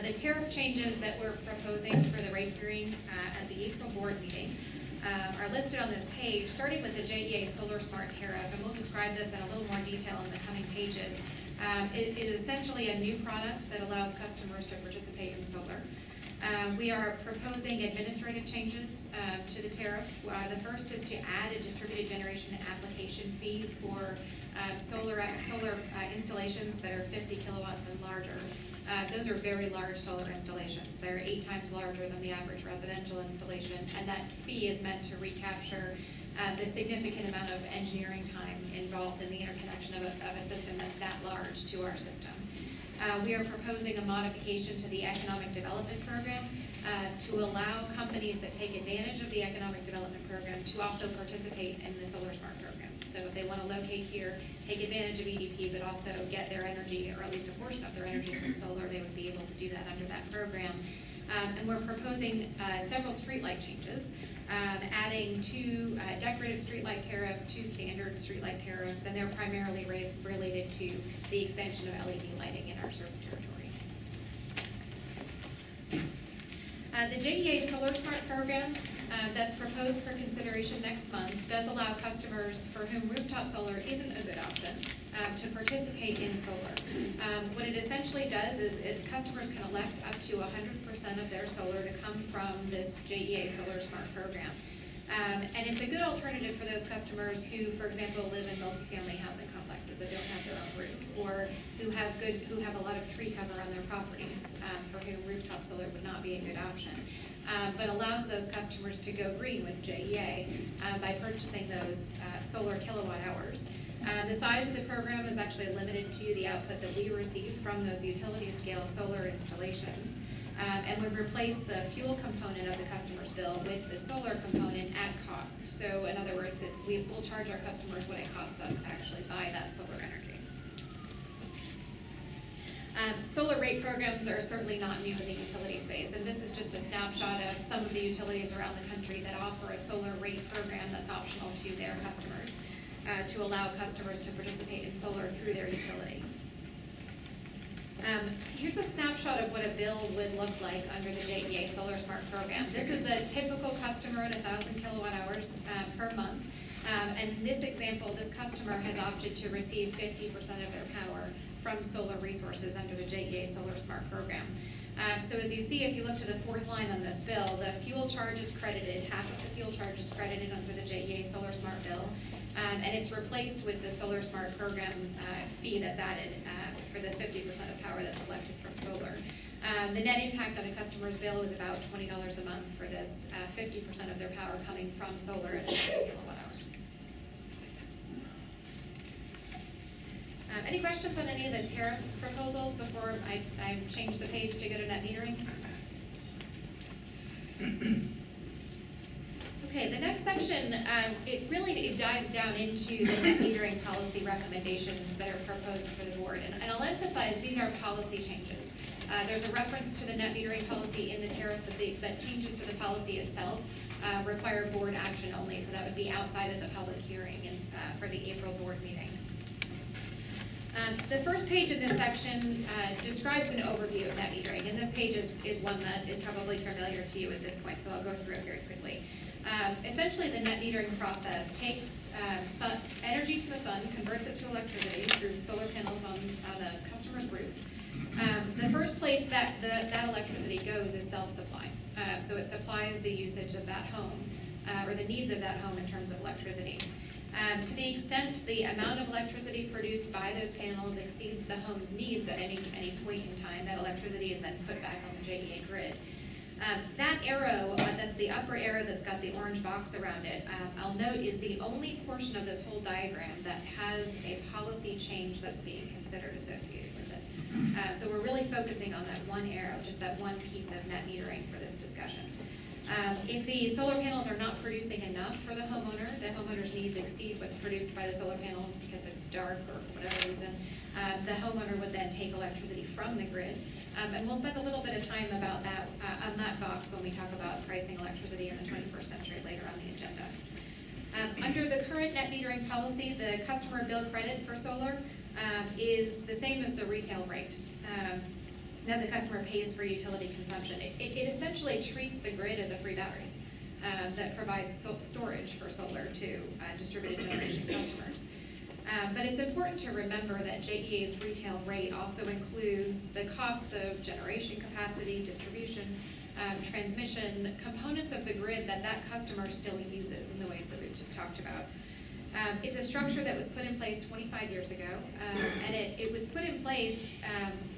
The tariff changes that we're proposing for the rate hearing at the April board meeting are listed on this page, starting with the JEA Solar Smart Tariff, and we'll describe this in a little more detail in the coming pages. It is essentially a new product that allows customers to participate in solar. We are proposing administrative changes to the tariff. The first is to add a distributed generation application fee for solar installations that are 50 kilowatts and larger. Those are very large solar installations. They're 8 times larger than the average residential installation, and that fee is meant to recapture the significant amount of engineering time involved in the interconnection of a system that's that large to our system. We are proposing a modification to the Economic Development Program to allow companies that take advantage of the Economic Development Program to also participate in the Solar Smart Program. So if they want to locate here, take advantage of EDP, but also get their energy, or at least a portion of their energy from solar, they would be able to do that under that program. And we're proposing several streetlight changes, adding 2 decorative streetlight tariffs, 2 standard streetlight tariffs, and they're primarily related to the expansion of LED lighting in our service territory. The JEA Solar Smart Program that's proposed for consideration next month does allow customers for whom rooftop solar isn't a good option to participate in solar. What it essentially does is customers can elect up to 100% of their solar to come from this JEA Solar Smart Program. And it's a good alternative for those customers who, for example, live in multifamily housing complexes that don't have their own roof, or who have a lot of tree cover on their properties, for whom rooftop solar would not be a good option. But allows those customers to go green with JEA by purchasing those solar kilowatt hours. The size of the program is actually limited to the output that we receive from those utility scale solar installations. And would replace the fuel component of the customer's bill with the solar component at cost. So in other words, we'll charge our customers what it costs us to actually buy that solar energy. Solar rate programs are certainly not new in the utility space, and this is just a snapshot of some of the utilities around the country that offer a solar rate program that's optional to their customers, to allow customers to participate in solar through their utility. Here's a snapshot of what a bill would look like under the JEA Solar Smart Program. This is a typical customer at 1,000 kilowatt hours per month. And in this example, this customer has opted to receive 50% of their power from solar resources under the JEA Solar Smart Program. So as you see, if you look to the 4th line on this bill, the fuel charge is credited, half of the fuel charge is credited under the JEA Solar Smart bill. And it's replaced with the Solar Smart Program fee that's added for the 50% of power that's elected from solar. The net impact on a customer's bill is about $20 a month for this 50% of their power coming from solar at 1,000 kilowatt hours. Any questions on any of the tariff proposals before I change the page to go to net metering? Okay, the next section, it dives down into the net metering policy recommendations that are proposed for the board. And I'll emphasize these are policy changes. There's a reference to the net metering policy in the tariff, but changes to the policy itself require board action only, so that would be outside of the public hearing and for the April board meeting. The first page in this section describes an overview of net metering, and this page is one that is probably familiar to you at this point, so I'll go through it very quickly. Essentially, the net metering process takes energy from the sun, converts it to electricity through solar panels on a customer's roof. The first place that that electricity goes is self-supply. So it supplies the usage of that home, or the needs of that home in terms of electricity. To the extent the amount of electricity produced by those panels exceeds the home's needs at any point in time, that electricity is then put back on the JEA grid. That arrow, that's the upper arrow that's got the orange box around it, I'll note is the only portion of this whole diagram that has a policy change that's being considered associated with it. So we're really focusing on that one arrow, just that one piece of net metering for this discussion. If the solar panels are not producing enough for the homeowner's needs exceed what's produced by the solar panels because it's dark or for whatever reason, the homeowner would then take electricity from the grid. And we'll spend a little bit of time about that on that box when we talk about pricing electricity in the 21st century later on the agenda. Under the current net metering policy, the customer bill credit for solar is the same as the retail rate. that the customer pays for utility consumption. It essentially treats the grid as a free battery that provides storage for solar to distributed generation customers. But it's important to remember that JEA's retail rate also includes the costs of generation capacity, distribution, transmission, components of the grid that that customer still uses in the ways that we've just talked about. It's a structure that was put in place 25 years ago, and it was put in place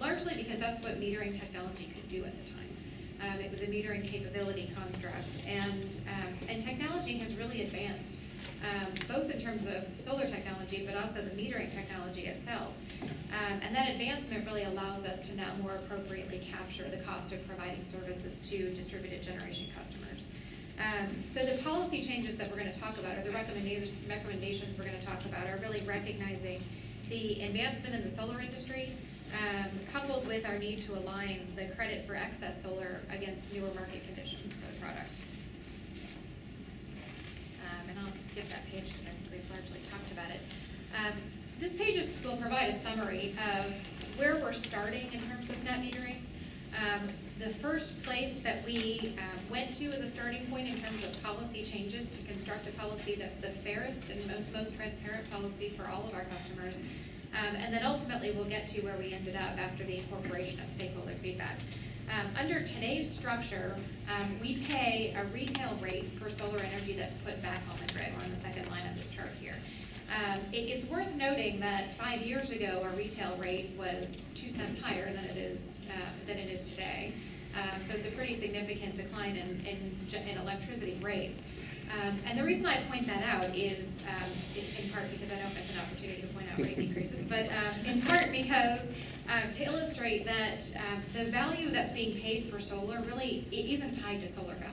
largely because that's what metering technology could do at the time. It was a metering capability construct, and technology has really advanced, both in terms of solar technology, but also the metering technology itself. And that advancement really allows us to now more appropriately capture the cost of providing services to distributed generation customers. So the policy changes that we're going to talk about, or the recommendations we're going to talk about, are really recognizing the advancement in the solar industry, coupled with our need to align the credit for excess solar against newer market conditions for the product. And I'll skip that page because I think we've largely talked about it. This page will provide a summary of where we're starting in terms of net metering. The first place that we went to as a starting point in terms of policy changes to construct a policy that's the fairest and most transparent policy for all of our customers. And then ultimately we'll get to where we ended up after the incorporation of stakeholder feedback. Under today's structure, we pay a retail rate for solar energy that's put back on the grid. We're on the second line of this chart here. It's worth noting that 5 years ago, our retail rate was 2 cents higher than it is today. So it's a pretty significant decline in electricity rates. And the reason I point that out is in part because I don't miss an opportunity to point out rate decreases, but in part because to illustrate that the value that's being paid for solar really it isn't tied to solar value.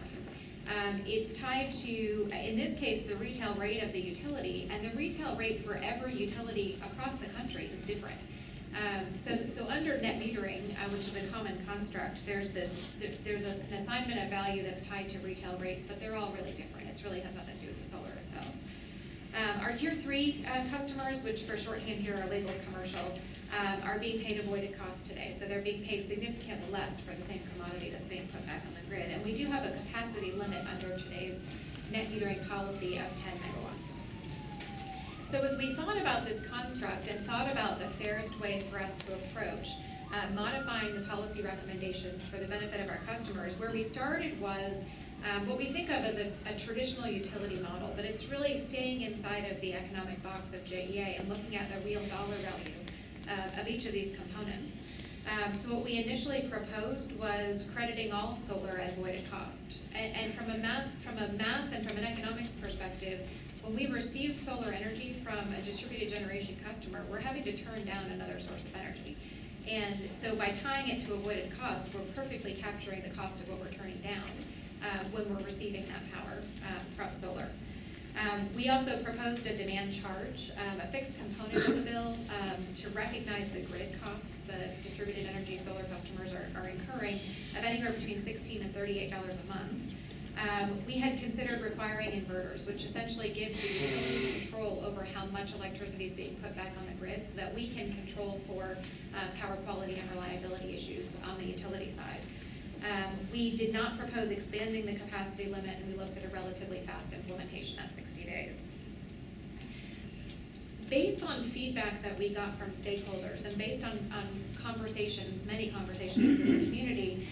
It's tied to, in this case, the retail rate of the utility, and the retail rate for every utility across the country is different. So under net metering, which is a common construct, there's an assignment of value that's tied to retail rates, but they're all really different. It really has nothing to do with the solar itself. Our Tier 3 customers, which for shorthand here are labeled commercial, are being paid avoided costs today. So they're being paid significantly less for the same commodity that's being put back on the grid. And we do have a capacity limit under today's net metering policy of 10 megawatts. So as we thought about this construct and thought about the fairest way for us to approach modifying the policy recommendations for the benefit of our customers, where we started was what we think of as a traditional utility model, but it's really staying inside of the economic box of JEA and looking at the real dollar value of each of these components. So what we initially proposed was crediting all solar at avoided cost. And from a math and from an economics perspective, when we receive solar energy from a distributed generation customer, we're having to turn down another source of energy. And so by tying it to avoided cost, we're perfectly capturing the cost of what we're turning down when we're receiving that power from solar. We also proposed a demand charge, a fixed component of the bill to recognize the grid costs that distributed energy solar customers are incurring of anywhere between $16 and $38 a month. We had considered requiring inverters, which essentially gives the utility control over how much electricity is being put back on the grid so that we can control for power quality and reliability issues on the utility side. We did not propose expanding the capacity limit, and we looked at a relatively fast implementation at 60 days. Based on feedback that we got from stakeholders and based on many conversations with the community,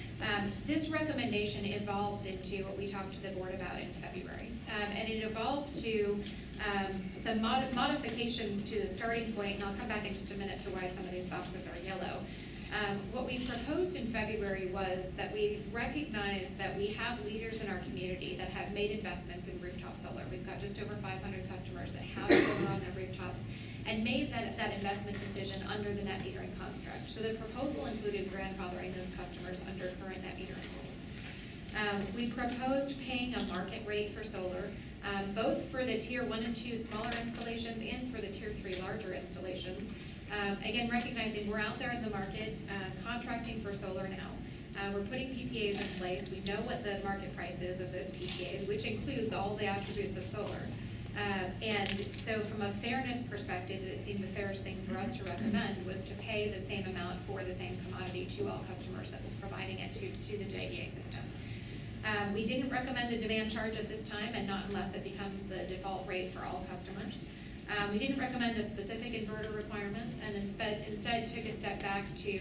this recommendation evolved into what we talked to the board about in February. And it evolved to some modifications to the starting point, and I'll come back in just a minute to why some of these boxes are yellow. What we proposed in February was that we recognize that we have leaders in our community that have made investments in rooftop solar. We've got just over 500 customers that have solar on their rooftops and made that investment decision under the net metering construct. So the proposal included grandfathering those customers under current net metering rules. We proposed paying a market rate for solar, both for the Tier 1 and 2 smaller installations and for the Tier 3 larger installations. Again, recognizing we're out there in the market contracting for solar now. We're putting PPAs in place. We know what the market price is of those PPAs, which includes all the attributes of solar. And so from a fairness perspective, it seemed the fairest thing for us to recommend was to pay the same amount for the same commodity to all customers that were providing it to the JEA system. We didn't recommend a demand charge at this time, and not unless it becomes the default rate for all customers. We didn't recommend a specific inverter requirement, and instead took a step back to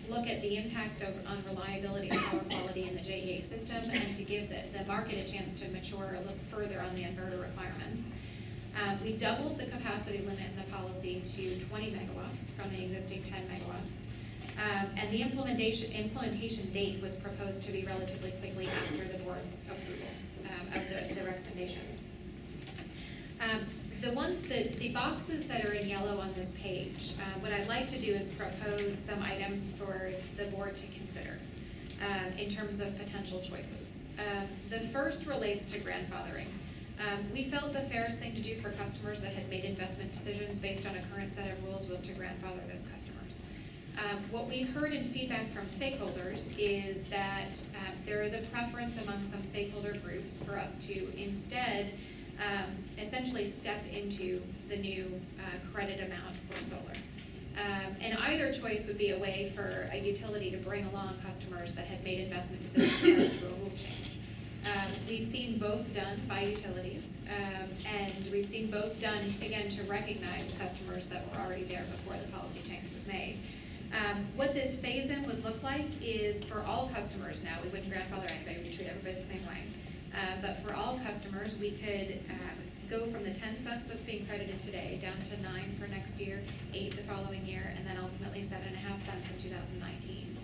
look at the impact on reliability and power quality in the JEA system, and to give the market a chance to mature a little further on the inverter requirements. We doubled the capacity limit in the policy to 20 megawatts from the existing 10 megawatts. And the implementation date was proposed to be relatively quickly after the board's approval of the recommendations. The boxes that are in yellow on this page, what I'd like to do is propose some items for the board to consider in terms of potential choices. The first relates to grandfathering. We felt the fairest thing to do for customers that had made investment decisions based on a current set of rules was to grandfather those customers. What we've heard in feedback from stakeholders is that there is a preference among some stakeholder groups for us to instead essentially step into the new credit amount for solar. And either choice would be a way for a utility to bring along customers that had made investment decisions prior to a rule change. We've seen both done by utilities, and we've seen both done, again, to recognize customers that were already there before the policy change was made. What this phase-in would look like is for all customers now, we wouldn't grandfather anybody, we treat everybody the same way. But for all customers, we could go from the 10 cents that's being credited today down to 9 for next year, 8 the following year, and then ultimately 7.5 cents in 2019.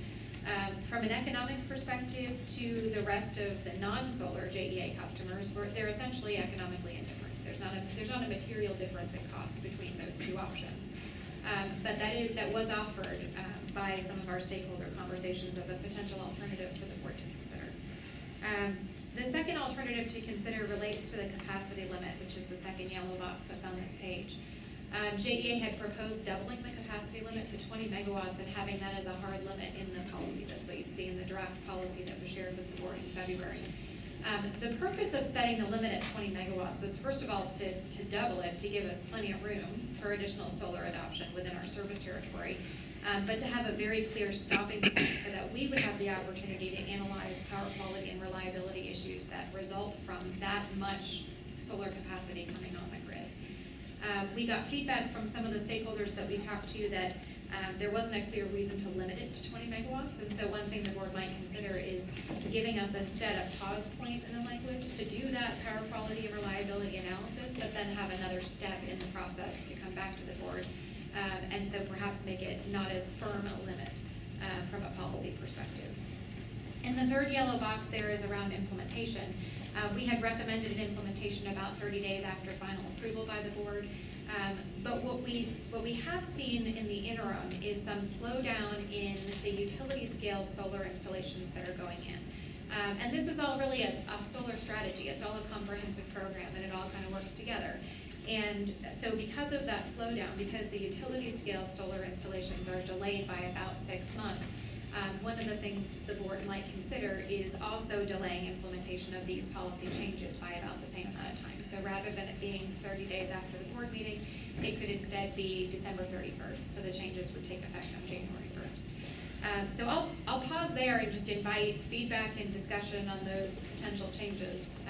From an economic perspective to the rest of the non-solar JEA customers, they're essentially economically indifferent. There's not a material difference in cost between those two options. But that was offered by some of our stakeholder conversations as a potential alternative for the board to consider. The second alternative to consider relates to the capacity limit, which is the second yellow box that's on this page. JEA had proposed doubling the capacity limit to 20 megawatts and having that as a hard limit in the policy. That's what you'd see in the draft policy that was shared with the board in February. The purpose of setting the limit at 20 megawatts was, first of all, to double it, to give us plenty of room for additional solar adoption within our service territory, but to have a very clear stopping point so that we would have the opportunity to analyze power quality and reliability issues that result from that much solar capacity coming on the grid. We got feedback from some of the stakeholders that we talked to that there wasn't a clear reason to limit it to 20 megawatts, and so one thing the board might consider is giving us instead a pause point in the language to do that power quality and reliability analysis, but then have another step in the process to come back to the board, and so perhaps make it not as firm a limit from a policy perspective. And the third yellow box there is around implementation. We had recommended an implementation about 30 days after final approval by the board. But what we have seen in the interim is some slowdown in the utility scale solar installations that are going in. And this is all really a solar strategy. It's all a comprehensive program, and it all kind of works together. And so because of that slowdown, because the utility scale solar installations are delayed by about 6 months, one of the things the board might consider is also delaying implementation of these policy changes by about the same amount of time. So rather than it being 30 days after the board meeting, it could instead be December 31st, so the changes would take effect on January 1st. So I'll pause there and just invite feedback and discussion on those potential changes